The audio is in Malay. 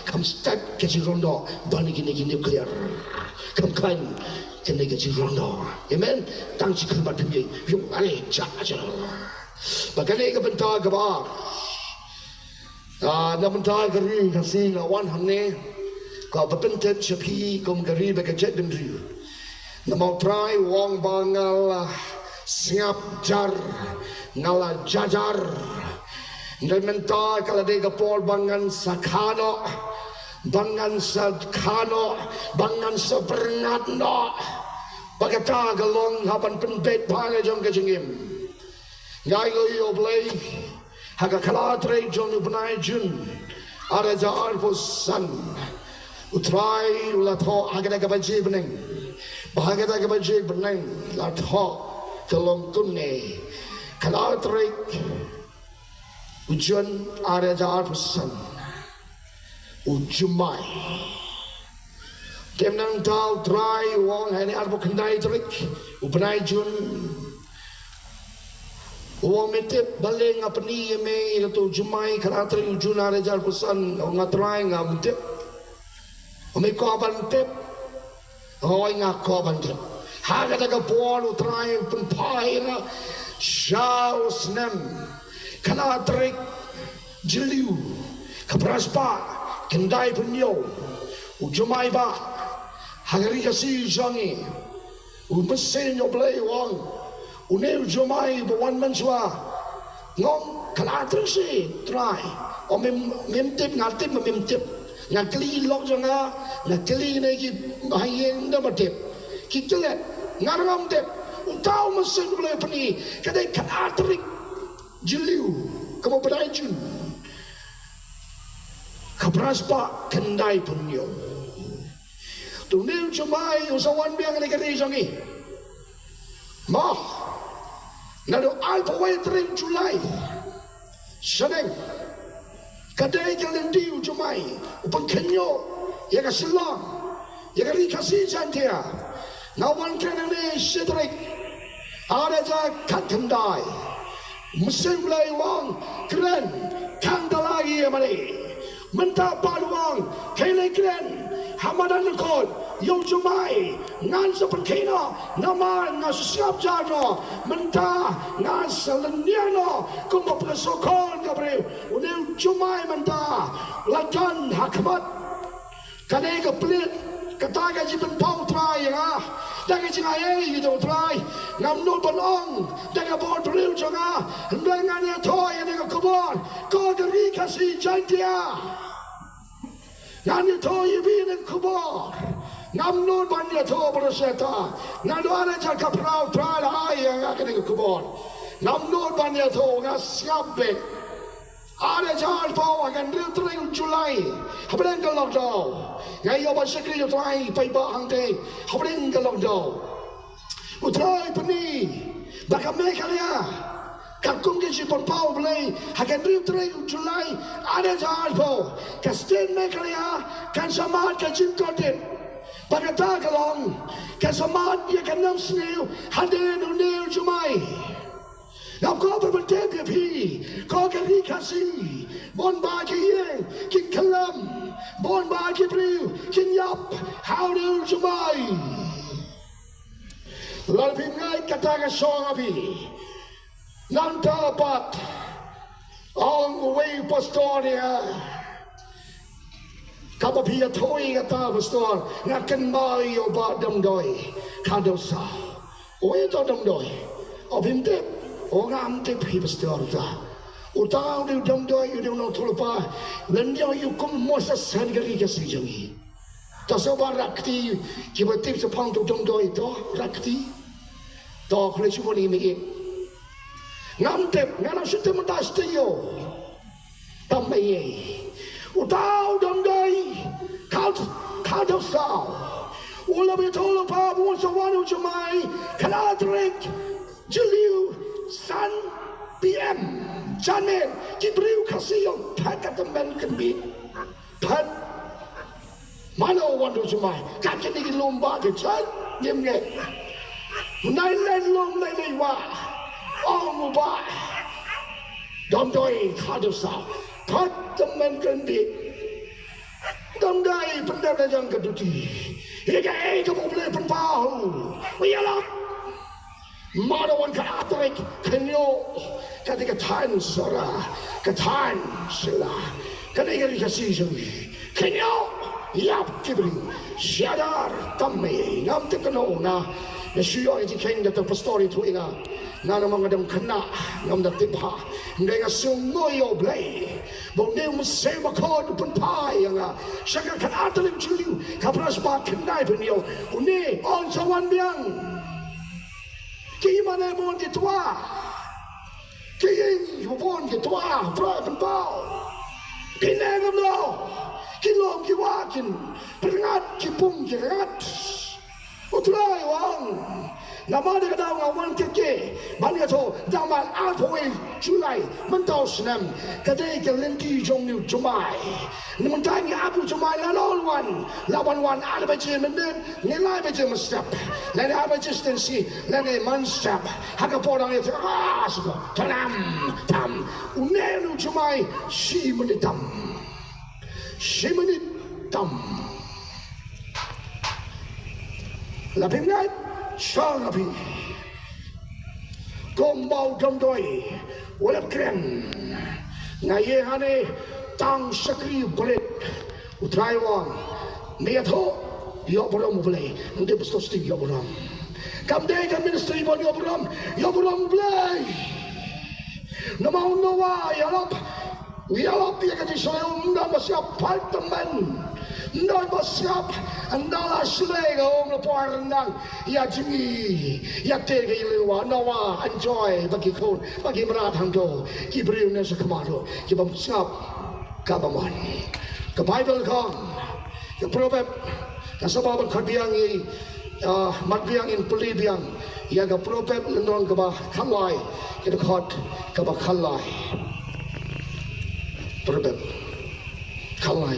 Come start getting rondo, bunny gini nuclear. Come kind, can they get you rondo? Amen. Thanks you come to me. You are a charger. But can they go and talk about? Naman talk a ring, a sing a 100. Got a pinted chappy, come gari, like a jet and drew. Namal try, wong bangal, SNGAP jar, ngala jajar. Naman kalau dia kapol bangan sakano, bangan sakano, bangan sapernatno. Bagata galong hapan penbet pale jong kejengim. Gay yo play, haga kalatre jong ubnai jun. Ada jar posan. Utrai latho agada kabaji beneng. Bahagada kabaji beneng latho galong tunne. Kalatre Ujian ada jar pesan, JUMMAI. Kemnang tahu try wong hari arbo kendai trik, ubenai jun. Wong metip baling apa ni me itu JUMMAI kerana trik ujian ada jar pesan, orang try ngam metip. Ome korban tip, orang ngak korban tip. Harga jaga bol try penpai na, shau snem. Kana trik jeliu kapraspa kendai punyo JUMMAI ba hagari kasi jangi mesin yo play wong uneu JUMMAI bawan manswa ngom kana trik si try o memtip ngatip memtip ngakli lok janga ngakli ne ki hayeng da matip kitlet ngarangam tip utau mesin play pani kadai kana trik jeliu, kamu berajun, kapraspa kendai punyo. Tu ni JUMMAI usahawan biang negeri jangi. Mah, nado alpa way tering Julai. Seneng, kadai lynti JUMMAI, upang kenyo, ya kasilang, ya karikasi jantia. Nawan kenane sedrik, ada jak kat kendai. Mesin mulai wang keren kang dalagi amani mentah paluang kele keren hamadan kon yo JUMMAI ngan seperkina nama ngan siap jano mentah ngan seleniano kumo pesokon kabre uneu JUMMAI mentah lajan hakmat kane ke pelit kataga jipen pau try ya dengan jingai itu try ngam no balong dengan bol beliau juga dengan ya toy dengan kubur kau dari kasih jantia ngam ya toy ibi dengan kubur ngam no banyak toy berseta ngam no ada cakap perahu try lah yang dengan kubur ngam no banyak toy ngam siap bet ada jalan bawa akan tering Julai habis ke lockdown ngai yo bahasa Inggeris try pai ba hangte habis ke lockdown utrai pani baka meghalaya kakung ke si pau belai akan tering Julai ada jalan bawa ke state meghalaya kan sama ke jinkotin baka tagalong ke sama dia kan nam snew haden uneu JUMMAI. Now kau berbenteng pi, kau kari kasih, bon bagi yang, kin kalam, bon bagi beriu, kin yap, how do JUMMAI? Lalu ngai kata kesong api, nanta pat, ang way pastoria, kapa pia toy kata pastor, ngakan mai obat damdoi, kadosa, oi to damdoi, obimtep. Orang amte pi pastor ta. Utang dia damdoi dia nak tolpa. Dan dia yukum mosa sangari kasi jangi. Tasoba rakti kibatip sa pang tu damdoi to rakti. To kule chubo ni migi. Ngamte ngana sitte matas tayo. Tamai. Utang damdoi kau dosa. Ula betolpa mosa wanu JUMMAI kalatrik jeliu San PM Janet Jibril kasih yang pakat teman kembali pan mana orang tu JUMMAI kakek ni lomba kecil nyemnya nai lom nai wah orang ubah dom doi kado sah pat teman kembali Jumai pendana yang keduti. Ika ka boleh penpau. Wialah. Madawan ka atrik kenyo ketika tan sora katan sila ketika dikasih jui kenyo yap kibri syadar tamme ngam tekno na Yeshua iti keng da pastori tu inga na namang adang kana ngam da tipha ndenga sungoyo blay bo ne musema kod penpai nga saka kan atrik juli kapras ba kenai benyo une on sawan biang Kaya mana mohon ketua, kaya mohon ketua, berapa bau, kena ngamlo, kilom kiwakin, perengat kipung kirat, utrai wang, nama dia kata ngawan keke, mana tu zaman alpoi Julai mentau senam, kadai ke lynti jongnu JUMMAI, nementang abu JUMMAI lawan wan ada baca menden, nilai baca mestap, lain ada baca stensi, lain mestap, haka porang itu suka tam, unenu JUMMAI si menit tam, lapim ngat, shang lapim. Gombau domdoi, walap keren. Ngaye hane tang sakri belit, utraiwan. Niatho, yoburam mulai. Nanti bestosti yoburam. Kamde kan ministry bon yoburam mulai. Nama unawa yalap ya kati saya nama siap apartemen. Ndai basiap andala slega om lapor rendang ya jingi ya tega ilwa nawa enjoy bagi kon bagi merat hangdo ki briune sakamado ki bam siap kabaman ke bible kan ke proverb ka sabab khadiang i matbiang in pulibiang ya ke proverb lendong ke ba khalai ke khot ke ba khalai proverb khalai